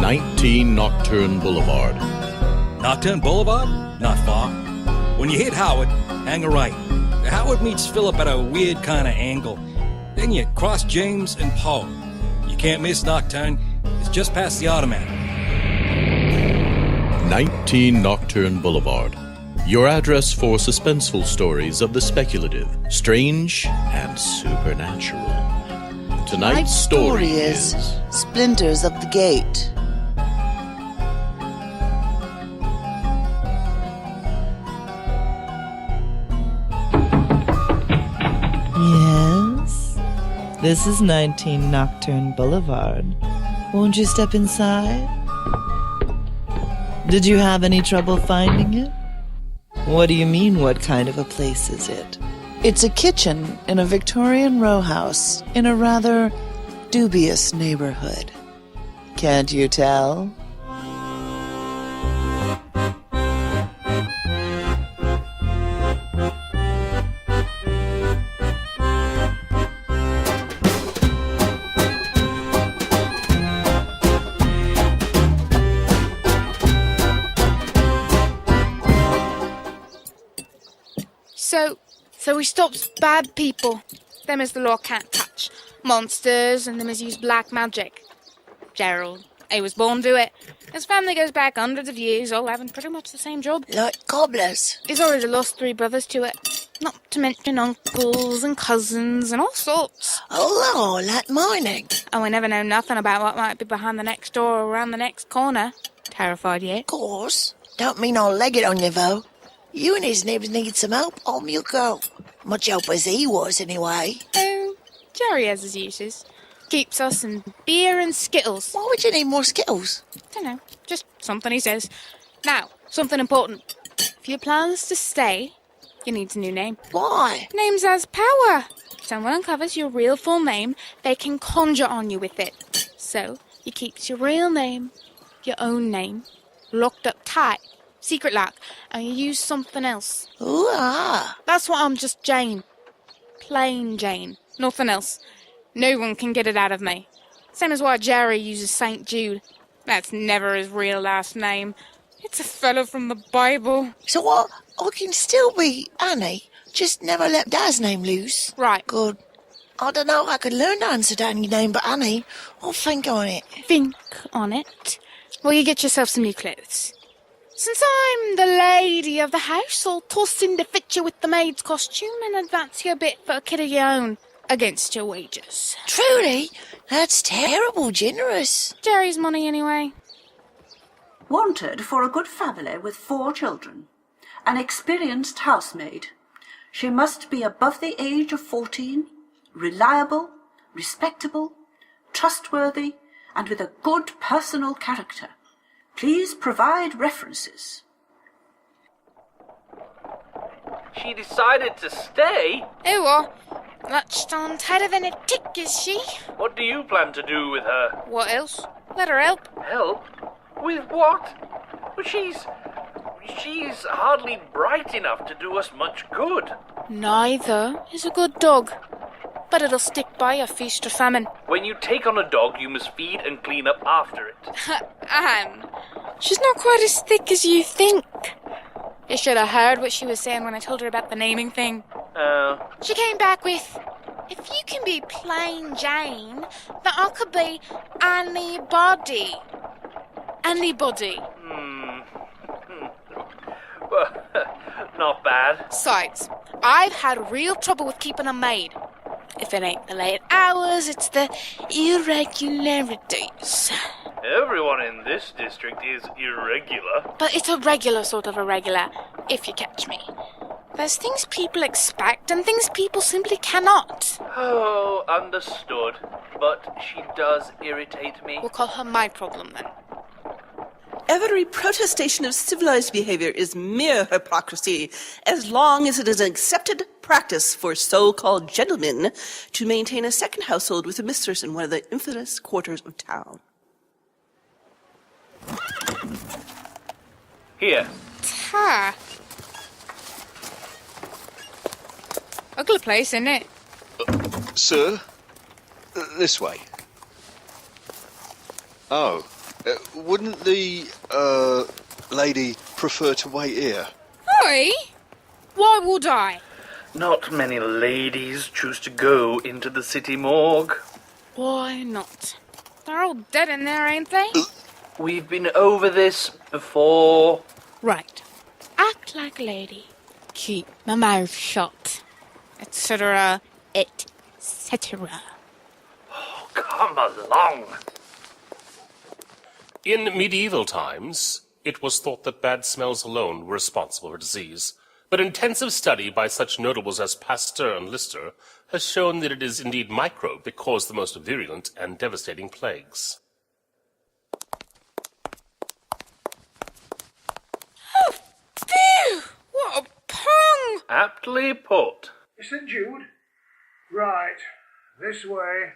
19 Nocturne Boulevard. Nocturne Boulevard? Not far. When you hit Howard, hang a right. Howard meets Phillip at a weird kind of angle. Then you cross James and Poole. You can't miss Nocturne. It's just past the Automat. 19 Nocturne Boulevard. Your address for suspenseful stories of the speculative, strange, and supernatural. Tonight's story is Splinters of the Gate. Yes? This is 19 Nocturne Boulevard. Won't you step inside? Did you have any trouble finding it? What do you mean, what kind of a place is it? It's a kitchen in a Victorian row house in a rather dubious neighborhood. Can't you tell? So he stops bad people. Them as the law can't touch. Monsters and them as use black magic. Gerald, he was born to it. His family goes back hundreds of years, all having pretty much the same job. Like cobblers. He's already lost 3 brothers to it. Not to mention uncles and cousins and all sorts. Oh, like mining. And we never know nothing about what might be behind the next door or around the next corner. Terrified yet? Of course. Don't mean I'll leg it on you, though. You and his neighbours need some help, on you go. Much help as he was, anyway. Oh, Jerry has his uses. Keeps us in beer and Skittles. Why would you need more Skittles? Dunno, just something he says. Now, something important. If your plans to stay, you need a new name. Why? Names has power. If someone uncovers your real full name, they can conjure on you with it. So, you keeps your real name, your own name, locked up tight. Secret lock, and you use something else. Ooh, ah. That's why I'm just Jane. Plain Jane. Nothing else. No one can get it out of me. Same as why Jerry uses St. Jude. That's never his real last name. It's a fellow from the Bible. So what? I can still be Annie, just never let Dad's name loose. Right. Good. I don't know I could learn to answer to any name but Annie. I'll think on it. Think on it? Well, you get yourself some new clothes. Since I'm the lady of the house, I'll toss in to fit you with the maid's costume and advance you a bit for a kid of your own, against your wages. Truly? That's terrible generous. Jerry's money, anyway. Wanted for a good family with 4 children. An experienced housemaid. She must be above the age of 14, reliable, respectable, trustworthy, and with a good personal character. Please provide references. She decided to stay? Oh, well, latched on tighter than a tick, is she? What do you plan to do with her? What else? Let her help. Help? With what? Well, she's hardly bright enough to do us much good. Neither is a good dog. But it'll stick by a feast or famine. When you take on a dog, you must feed and clean up after it. Anne, she's not quite as thick as you think. You should have heard what she was saying when I told her about the naming thing. She came back with, if you can be plain Jane, then I could be anybody. Anybody. Well, not bad. Besides, I've had real trouble with keeping a maid. If it ain't the late hours, it's the irregularities. Everyone in this district is irregular. But it's a regular sort of irregular, if you catch me. There's things people expect and things people simply cannot. Oh, understood. But she does irritate me. We'll call her my problem, then. Every protestation of civilized behavior is mere hypocrisy, as long as it is an accepted practice for so-called gentlemen to maintain a second household with a mistress in one of the infamous quarters of town. Here. Ta. Ugly place, isn't it? Sir? This way. Oh, Wouldn't the, lady prefer to wait here? Oi! Why would I? Not many ladies choose to go into the city morgue. Why not? They're all dead in there, ain't they? We've been over this before. Right. Act like a lady. Keep my mouth shut. Etc. etc. Oh, come along. In medieval times, it was thought that bad smells alone were responsible for disease. But intensive study by such notables as Pasteur and Lister has shown that it is indeed microbe that cause the most virulent and devastating plagues. Oh, phew! What a pong! Aptly put. Mr. Jude? Right. This way.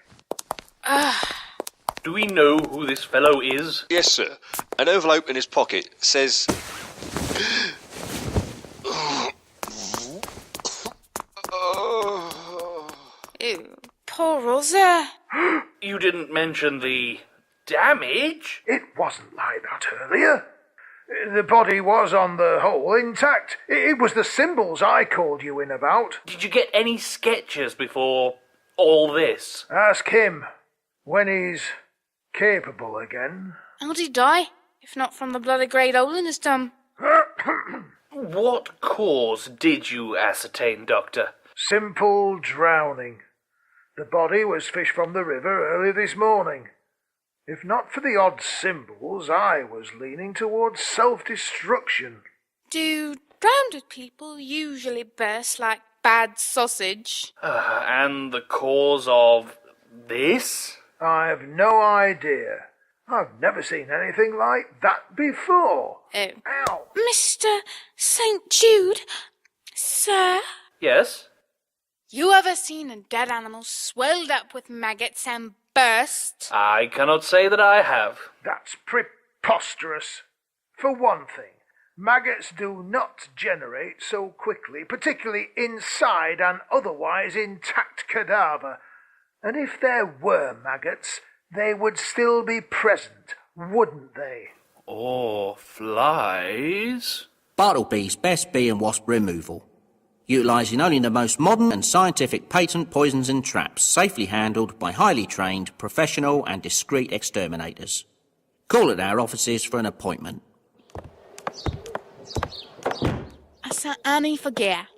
Do we know who this fellow is? Yes, sir. An envelope in his pocket says... Ew, poor Rosa. You didn't mention the damage? It wasn't like that earlier. The body was, on the whole, intact. It was the symbols I called you in about. Did you get any sketches before all this? Ask him when he's capable again. How'd he die? If not from the bloody great hole in his tum. What cause did you ascertain, Doctor? Simple drowning. The body was fished from the river early this morning. If not for the odd symbols, I was leaning towards self-destruction. Do drowned people usually burst like bad sausage? And the cause of this? I've no idea. I've never seen anything like that before. Oh. Ow! Mr. St. Jude, sir? Yes? You ever seen a dead animal swelled up with maggots and burst? I cannot say that I have. That's preposterous. For one thing, maggots do not generate so quickly, particularly inside an otherwise intact cadaver. And if there were maggots, they would still be present, wouldn't they? Or flies? Bartleby's best bee and wasp removal, utilising only the most modern and scientific patent poisons and traps, safely handled by highly trained, professional and discreet exterminators. Call at our offices for an appointment. I sent Annie for gear,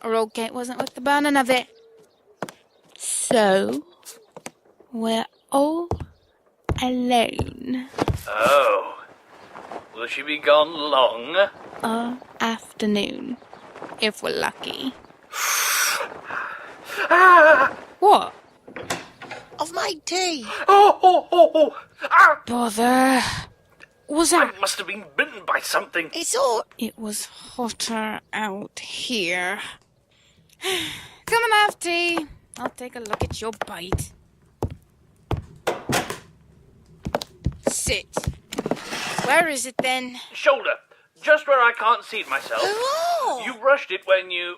or old Kate wasn't with the burning of it. So, we're all alone. Oh. Will she be gone long? Afternoon, if we're lucky. Ah! What? I've made tea. Oh! Ah! Bother. Was that... I must have been bitten by something. It's all... It was hotter out here. Come and have tea. I'll take a look at your bite. Sit. Where is it then? Shoulder. Just where I can't see it myself. Oh! You brushed it when you,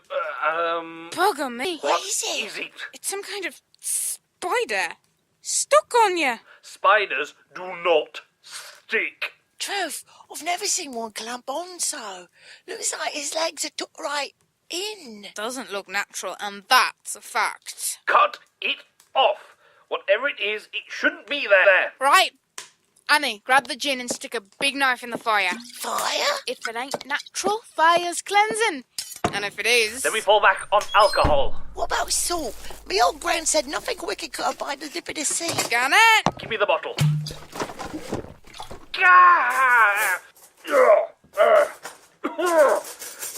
Bugger me. What is it? is it? It's some kind of spider. Stuck on you. Spiders do not stick. Truth, I've never seen one clamp on so. Looks like his legs are took right in. Doesn't look natural, and that's a fact. Cut it off. Whatever it is, it shouldn't be there. Right. Annie, grab the gin and stick a big knife in the fire. Fire? If it ain't natural, fire's cleansing. And if it is... Then we fall back on alcohol. What about salt? My old gran said nothing wicked could abide the dip of the sea. Gun it! Give me the bottle.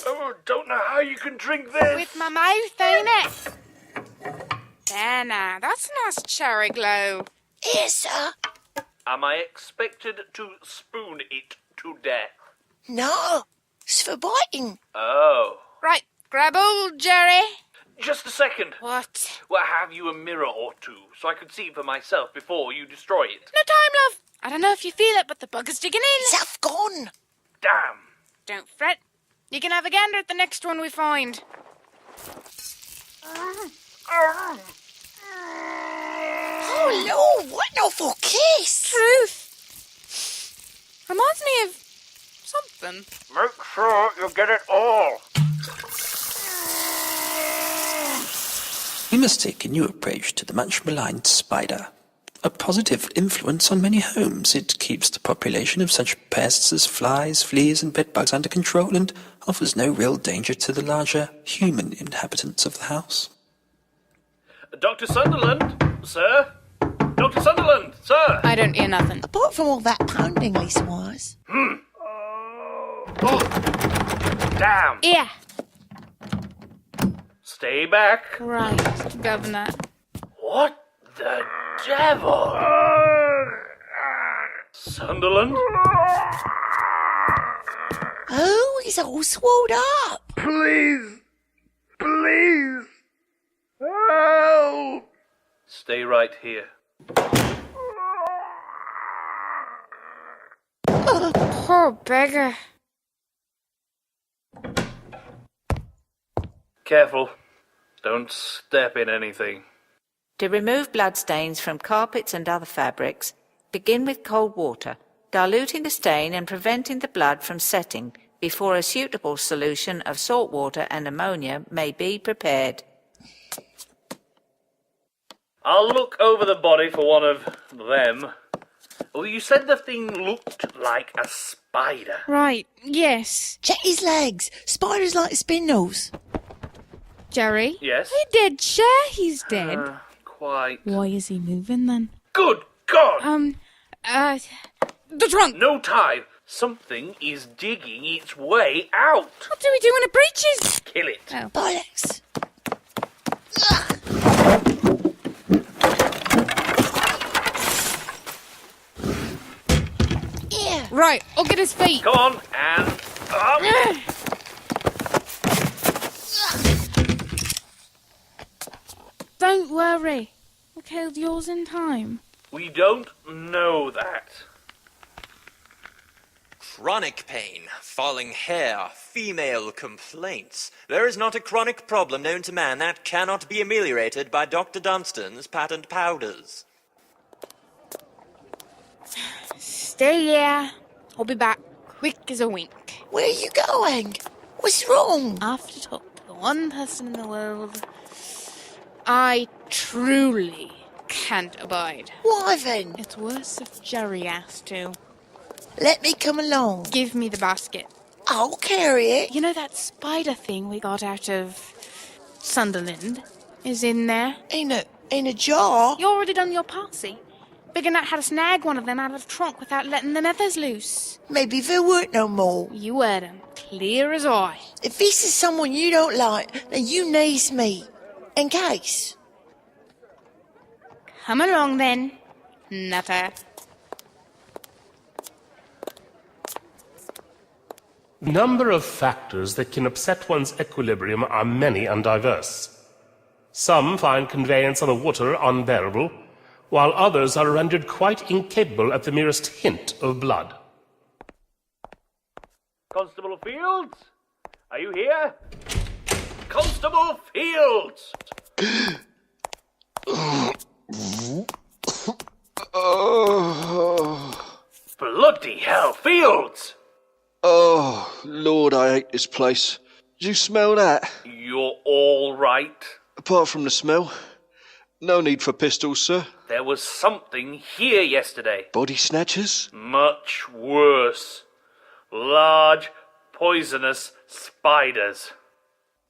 Oh, don't know how you can drink this. With my mouth, ain't it? There now, that's a nice cherry glow. Here, sir. Am I expected to spoon it to death? No, it's for biting. Oh. Right, grab old Jerry. Just a second. What? Well, have you a mirror or two so I could see for myself before you destroy it? No time, love. I don't know if you feel it, but the bugger's digging in. It's half gone. Damn. Don't fret. You can have a gander at the next one we find. Oh, Lord, what an awful kiss. Truth. reminds me of something. Make sure you get it all. We must take a new approach to the much maligned spider. A positive influence on many homes. It keeps the population of such pests as flies, fleas, and bedbugs under control and offers no real danger to the larger human inhabitants of the house. Dr. Sunderland, sir? Dr. Sunderland, sir! I don't hear nothing. Apart from all that pounding, leastwise. Oh, damn. Yeah. Stay back. Right, Governor. What the devil? Sunderland? Oh, he's all swelled up. Please. Please. Help. Stay right here. Poor beggar. Careful. Don't step in anything. To remove bloodstains from carpets and other fabrics, begin with cold water, diluting the stain and preventing the blood from setting before a suitable solution of salt water and ammonia may be prepared. I'll look over the body for one of them. Well, you said the thing looked like a spider. Right, yes. Check his legs. Spiders like spindles. Jerry? Yes? He dead, sure he's dead. Quite. Why is he moving then? Good God! The trunk! No time. Something is digging its way out. What do we do when it breaches? Kill it. Oh. Bollocks. Yeah. Right, I'll get his feet. Come on, and up. Don't worry. I killed yours in time. We don't know that. Chronic pain, falling hair, female complaints. There is not a chronic problem known to man that cannot be ameliorated by Dr. Dunstan's patent powders. Stay here. I'll be back quick as a wink. Where are you going? What's wrong? I have to talk to the one person in the world I truly can't abide. Why then? It's worse if Jerry has to. Let me come along. Give me the basket. I'll carry it. You know that spider thing we got out of Sunderland is in there? In a jar? You already done your posse. Big and Nat had to snag one of them out of the trunk without letting the others loose. Maybe there weren't no more. You heard them, clear as eye. If this is someone you don't like, then you needs me. In case. Come along then, Nutter. Number of factors that can upset one's equilibrium are many and diverse. Some find conveyance on the water unbearable, while others are rendered quite incapable at the merest hint of blood. Constable Fields? Are you here? Constable Fields! Bloody hell, Fields! Oh, Lord, I hate this place. Did you smell that? You're all right. Apart from the smell, no need for pistols, sir. There was something here yesterday. Body snatchers? Much worse. Large, poisonous spiders.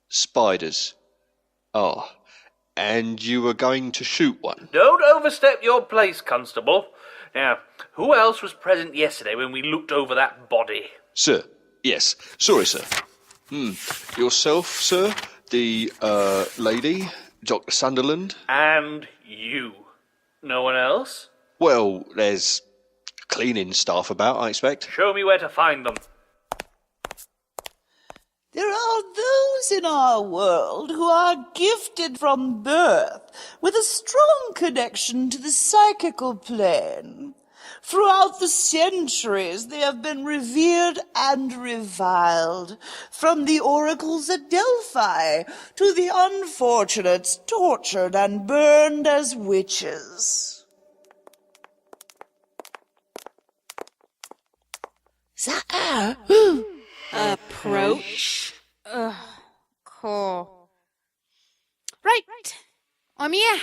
Spiders. Oh, and you were going to shoot one? Don't overstep your place, Constable. Now, who else was present yesterday when we looked over that body? Sir, yes. Sorry, sir. Yourself, sir, the, lady, Dr. Sunderland. And you. No one else? Well, there's cleaning staff about, I expect. Show me where to find them. There are those in our world who are gifted from birth with a strong connection to the psychical plane. Throughout the centuries, they have been revered and reviled, from the oracles at Delphi to the unfortunates tortured and burned as witches. Is that her? Approach. Ugh, cool. Right, I'm here.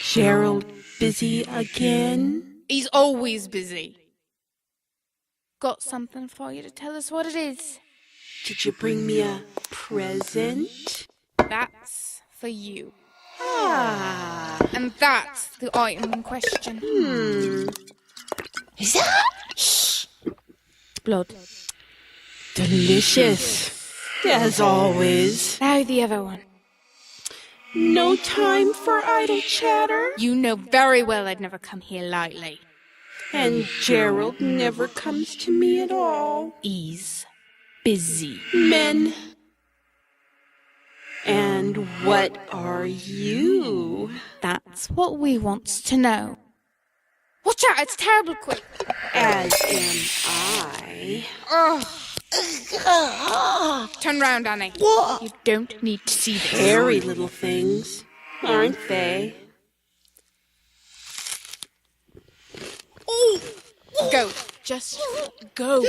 Gerald busy again? He's always busy. Got something for you to tell us what it is. Did you bring me a present? That's for you. And that's the item in question. Is that? Shh. Blood. Delicious. As always. Now the other one. No time for idle chatter. You know very well I'd never come here lightly. And Gerald never comes to me at all. He's busy. Men. And what are you? That's what we wants to know. Watch out, it's terrible quick. As am I. Ugh. Turn round, Annie. What? You don't need to see this. Hairy little things, aren't they? Go. Just go.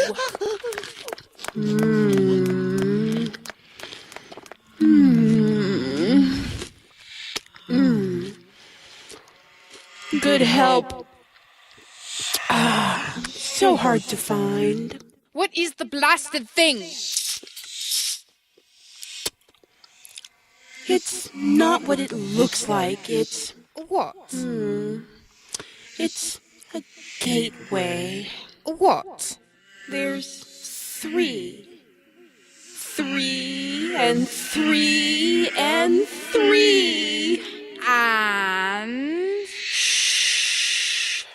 Good help. So hard to find. What is the blasted thing? It's not what it looks like. It's... What? It's a gateway. What? There's 3. 3 and 3 and 3. And... Shh.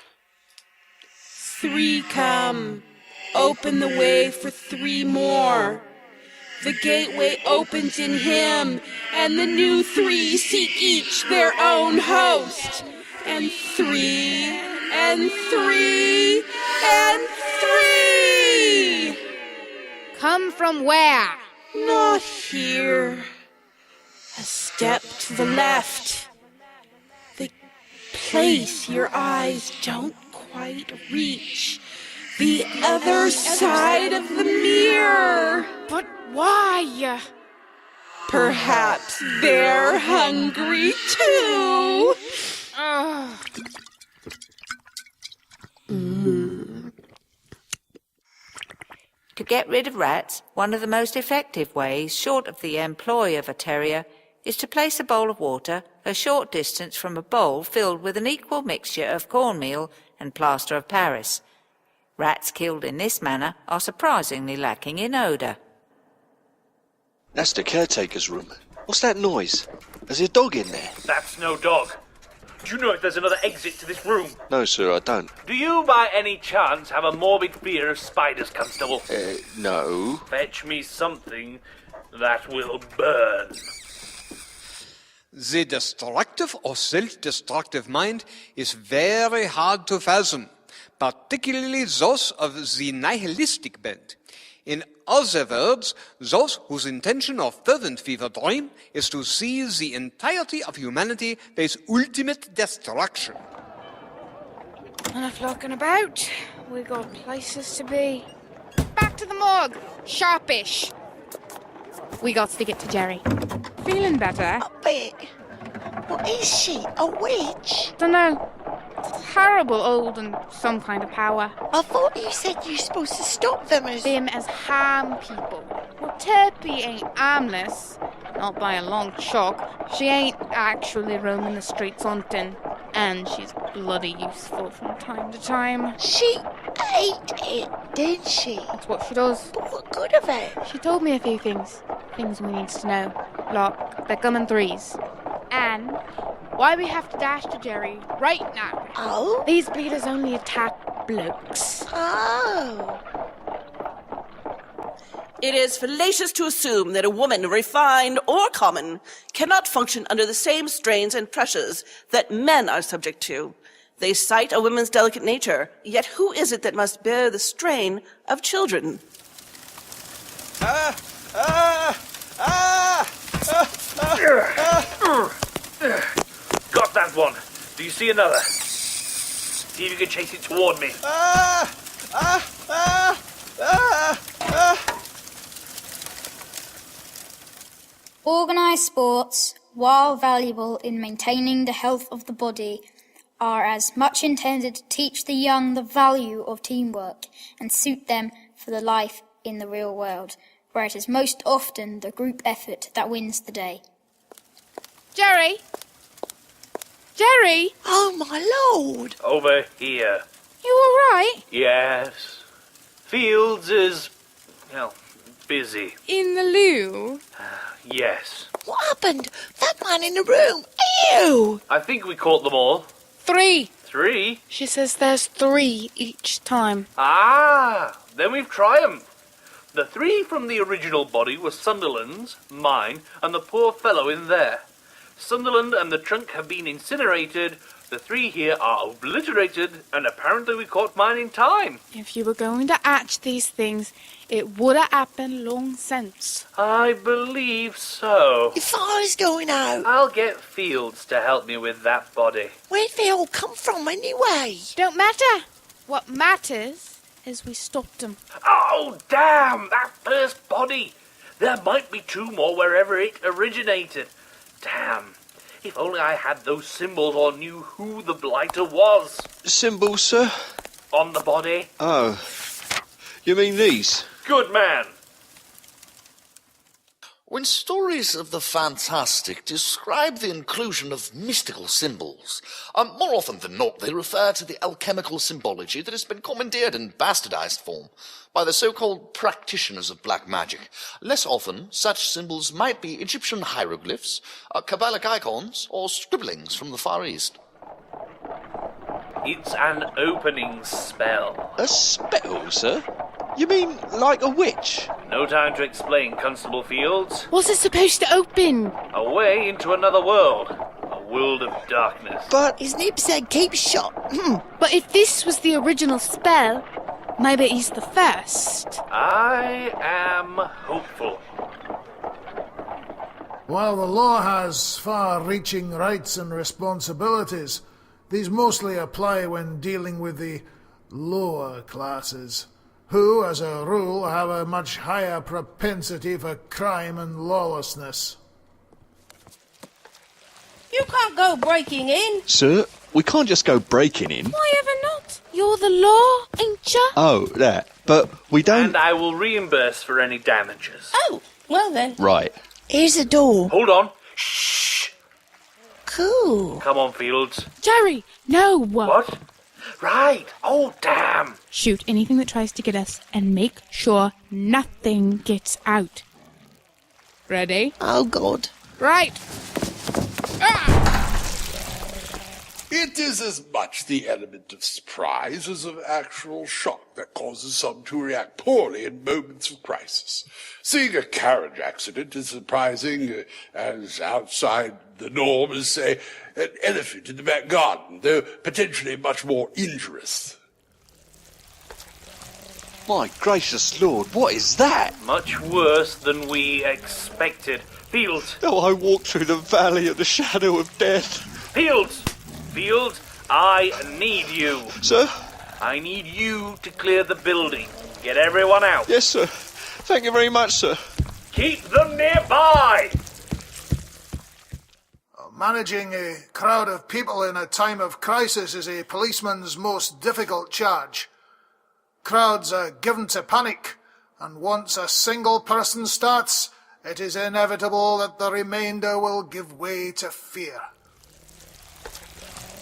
3 come. Open the way for 3 more. The gateway opens in him, and the new 3 seek each their own host. And 3 and 3 and 3. Come from where? Not here. A step to the left. The place your eyes don't quite reach. The other side of the mirror. But why? Perhaps they're hungry too. To get rid of rats, one of the most effective ways, short of the employ of a terrier, is to place a bowl of water a short distance from a bowl filled with an equal mixture of cornmeal and plaster of Paris. Rats killed in this manner are surprisingly lacking in odour. That's the caretaker's room. What's that noise? There's a dog in there. That's no dog. Do you know if there's another exit to this room? No, sir, I don't. Do you, by any chance, have a morbid fear of spiders, Constable? No. Fetch me something that will burn. The destructive or self-destructive mind is very hard to fathom, particularly those of the nihilistic bent. In other words, those whose intention or fervent fever dream is to see the entirety of humanity face ultimate destruction. Enough looking about. We got places to be. Back to the morgue. Sharpish. We got to get to Jerry. Feeling better? A bit. What is she? A witch? Dunno. Terrible old and some kind of power. I thought you said you're supposed to stop them as... Them as harm people. Well, Euterpe ain't harmless. Not by a long chalk. She ain't actually roaming the streets hunting. And she's bloody useful from time to time. She ate it, didn't she? That's what she does. But what good of it? She told me a few things. Things we needs to know. Like, they come in 3s. And why we have to dash to Jerry right now. Oh? These bleeders only attack blokes. Oh. It is fallacious to assume that a woman, refined or common, cannot function under the same strains and pressures that men are subject to. They cite a woman's delicate nature, yet who is it that must bear the strain of children? Got that one. Do you see another? See if you can chase it toward me. Organised sports, while valuable in maintaining the health of the body, are as much intended to teach the young the value of teamwork and suit them for the life in the real world, where it is most often the group effort that wins the day. Jerry? Jerry? Oh, my lord! Over here. You all right? Yes. Fields is, well, busy. In the loo? Yes. What happened? That man in the room. Ew! I think we caught them all. 3. 3? She says there's 3 each time. Ah, then we've triumphed. The 3 from the original body were Sunderland's, mine, and the poor fellow in there. Sunderland and the trunk have been incinerated. The 3 here are obliterated, and apparently we caught mine in time. If you were going to hatch these things, it would have happened long since. I believe so. The fire's going out. I'll get Fields to help me with that body. Where'd they all come from anyway? Don't matter. What matters is we stopped them. Oh, damn! That first body! There might be 2 more wherever it originated. Damn. If only I had those symbols or knew who the blighter was. Symbols, sir? On the body. Oh. You mean these? Good man. When stories of the fantastic describe the inclusion of mystical symbols, more often than not they refer to the alchemical symbology that has been commandeered in bastardized form by the so-called practitioners of black magic. Less often, such symbols might be Egyptian hieroglyphs, Kabbalic icons, or scribblings from the Far East. It's an opening spell. A spell, sir? You mean like a witch? No time to explain, Constable Fields. What's it supposed to open? A way into another world. A world of darkness. But his nib said keep shut. But if this was the original spell, maybe he's the first. I am hopeful. While the law has far-reaching rights and responsibilities, these mostly apply when dealing with the lower classes, who, as a rule, have a much higher propensity for crime and lawlessness. You can't go breaking in. Sir, we can't just go breaking in. Why ever not? You're the law, ain't ya? Oh, that. But we don't... And I will reimburse for any damages. Oh, well then. Right. Here's the door. Hold on. Shh. Cool. Come on, Fields. Jerry, no. What? Right. Oh, damn. Shoot anything that tries to get us and make sure nothing gets out. Ready? Oh, God. Right. It is as much the element of surprise as of actual shock that causes some to react poorly in moments of crisis. Seeing a carriage accident is surprising as outside the norm as, say, an elephant in the back garden, though potentially much more injurious. My gracious lord, what is that? Much worse than we expected. Fields. Oh, I walked through the valley of the shadow of death. Fields! Fields, I need you. Sir? I need you to clear the building. Get everyone out. Yes, sir. Thank you very much, sir. Keep them nearby! Managing a crowd of people in a time of crisis is a policeman's most difficult charge. Crowds are given to panic, and once a single person starts, it is inevitable that the remainder will give way to fear.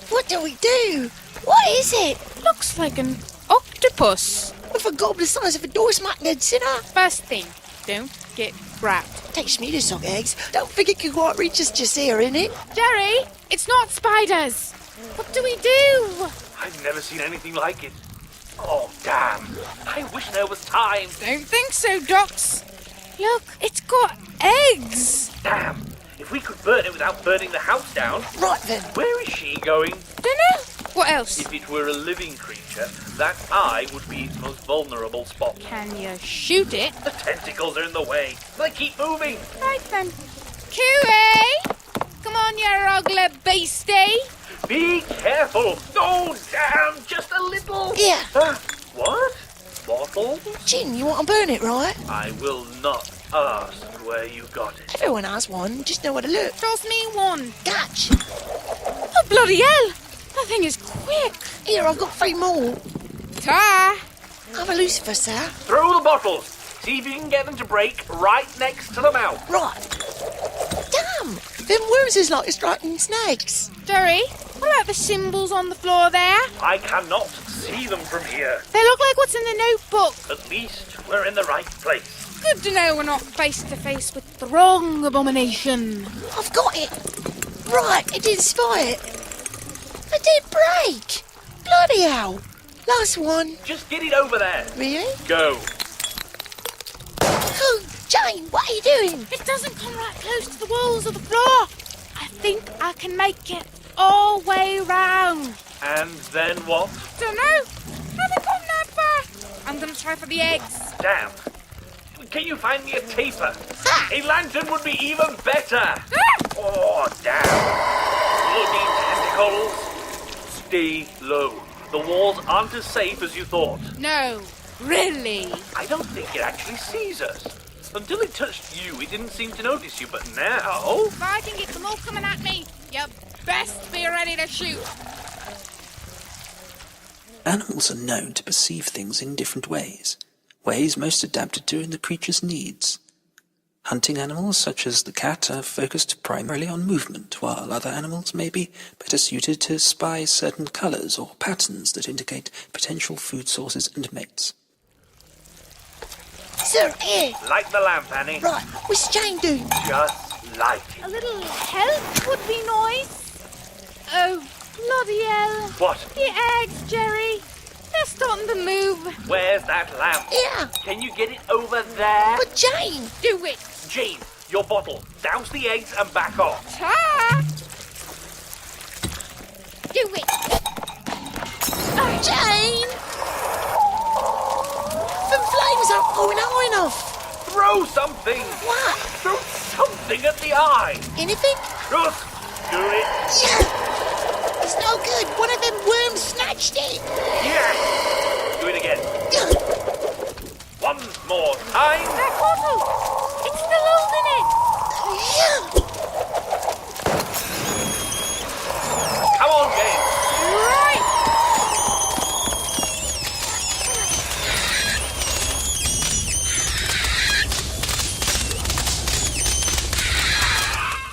What do we do? What is it? Looks like an octopus. With a gob the size of a door smacking head sinner. First thing, don't get grabbed. Takes me to suck eggs. Don't think it can quite reach us just here, innit? Jerry, it's not spiders. What do we do? I've never seen anything like it. Oh, damn. I wish there was time. Don't think so, Docs. Look, it's got eggs. Damn. If we could burn it without burning the house down. Right then. Where is she going? Dunno. What else? If it were a living creature, that eye would be its most vulnerable spot. Can you shoot it? The tentacles are in the way. They keep moving. Right then. Cooey! Come on, you ugly beastie. Be careful. Oh, damn. Just a little. Yeah. What? Bottles? Gin, you want to burn it, right? I will not ask where you got it. Everyone has one, just know where to look. Toss me one. Catch! Oh, bloody hell! That thing is quick. Here, I've got 3 more. Ta! Have a lucifer, sir. Throw the bottles. See if you can get them to break right next to the mouth. Right. Damn! Them worms is like striking snakes. Jerry, what about the symbols on the floor there? I cannot see them from here. They look like what's in the notebook. At least we're in the right place. Good to know we're not face to face with the wrong abomination. I've got it. Right, it didn't spy it. It did break. Bloody hell. Last one. Just get it over there. Really? Go. Oh, Jane, what are you doing? It doesn't come right close to the walls of the floor. I think I can make it all way round. And then what? Don't know. Haven't gotten that far. I'm going to try for the eggs. Damn. Can you find me a taper? A lantern would be even better. Oh, damn. Bloody tentacles. Stay low. The walls aren't as safe as you thought. No, really. I don't think it actually sees us. Until it touched you, it didn't seem to notice you, but now... If I can get them all coming at me, you best be ready to shoot. Animals are known to perceive things in different ways most adapted to the creature's needs. Hunting animals, such as the cat, are focused primarily on movement, while other animals may be better suited to spy certain colours or patterns that indicate potential food sources and mates. Sir, here. Light the lamp, Annie. Right, what's Jane doing? Just light it. A little help would be nice. Oh, bloody hell. What? The eggs, Jerry. They're starting to move. Where's that lamp? Here. Can you get it over there? But Jane. Do it. Jane, your bottle. Douse the eggs and back off. Ta! Do it. Jane! The flames aren't going high enough. Throw something. What? Throw something at the eye. Anything? Just do it. Yeah. It's no good. One of them worms snatched it. Yes. Do it again. One more time. That bottle. It's still holding it. Come on, Jane. Right.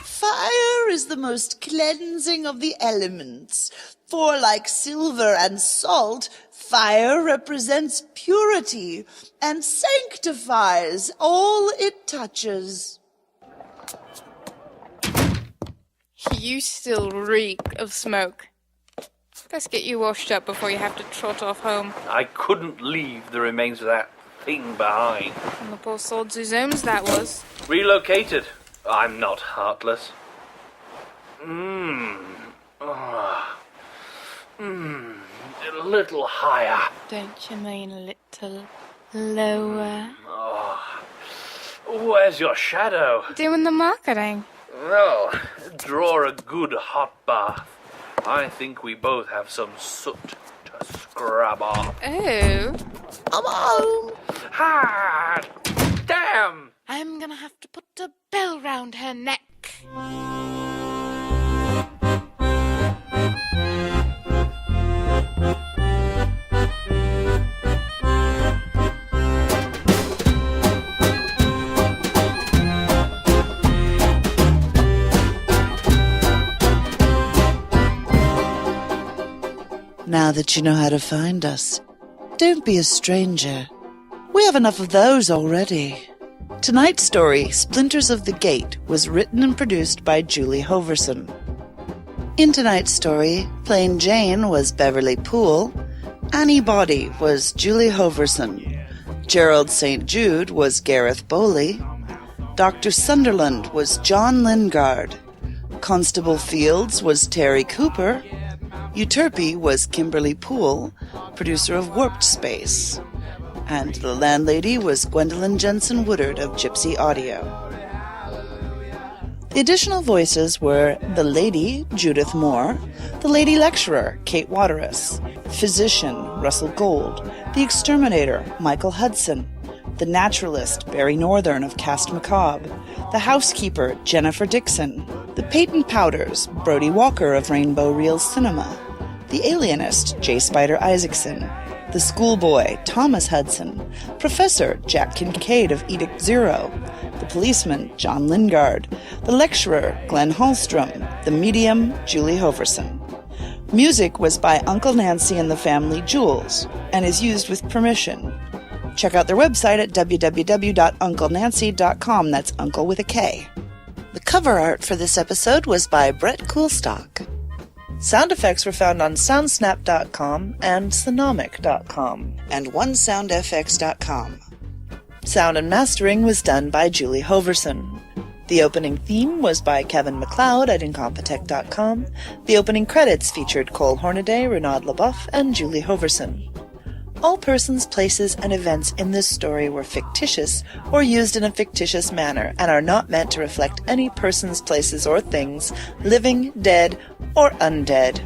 Fire is the most cleansing of the elements, for like silver and salt, fire represents purity and sanctifies all it touches. You still reek of smoke. Let's get you washed up before you have to trot off home. I couldn't leave the remains of that thing behind. And the poor sods whose homes that was. Relocated. I'm not heartless. A little higher. Don't you mean a little lower? Oh. Where's your shadow? Doing the marketing. Well, draw a good hot bath. I think we both have some soot to scrub off. Oh. I'm home. Ah, damn! I'm gonna have to put a bell round her neck. Now that you know how to find us, don't be a stranger. We have enough of those already. Tonight's story, Splinters of the Gate, was written and produced by Julie Hoverson. In tonight's story, Plain Jane was Beverly Poole, Annie Body was Julie Hoverson, Gerald St. Jude was Gareth Bowley, Dr. Sunderland was John Lingard, Constable Fields was Terry Cooper, Euterpe was Kimberly Poole, producer of Warped Space, and the landlady was Gwendolyn Jensen-Woodard of Gypsy Audio. The additional voices were the lady, Judith Moore, the lady lecturer, Kate Waterous, physician, Russell Gold, The Exterminator, Michael Hudson. The Naturalist, Barry Northern of Cast Macabre. The Housekeeper, Jennifer Dixon. The Patent Powders, Brody Walker of Rainbow Reels Cinema. The Alienist, J. Spyder Isaacson. The Schoolboy, Thomas Hudson. Professor, Jack Kincaid of Edict Zero. The Policeman, John Lingard. The Lecturer, Glenn Hallstrom. The Medium, Julie Hoverson. Music was by Uncle Nancy and the Family Jewels, and is used with permission. Check out their website at www.unclenancy.com. That's uncle with a K. The cover art for this episode was by Brett Coolstock. Sound effects were found on soundsnap.com and sonomic.com and onesoundfx.com. Sound and mastering was done by Julie Hoverson. The opening theme was by Kevin MacLeod at incompetech.com. The opening credits featured Cole Hornaday, Renaud LaBeouf, and Julie Hoverson. All persons, places, and events in this story were fictitious or used in a fictitious manner and are not meant to reflect any persons, places, or things, living, dead, or undead.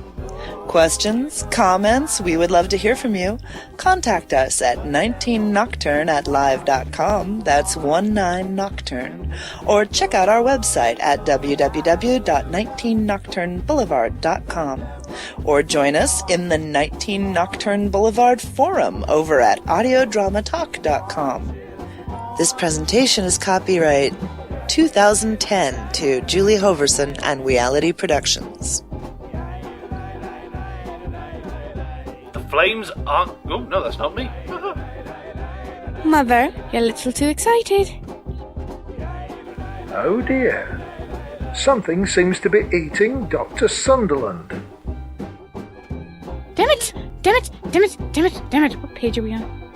Questions? Comments? We would love to hear from you. Contact us at 19nocturne@live.com. That's 19nocturne. Or check out our website at www.19nocturneboulevard.com. Or join us in the 19 Nocturne Boulevard forum over at audiodramatalk.com. This presentation is copyright 2010 to Julie Hoverson and Reality Productions. The flames aren't... Oh, no, that's not me. Mother, you're a little too excited. Oh dear. Something seems to be eating Dr. Sunderland. Damn it! Damn it! Damn it! Damn it! Damn it! What page are we on?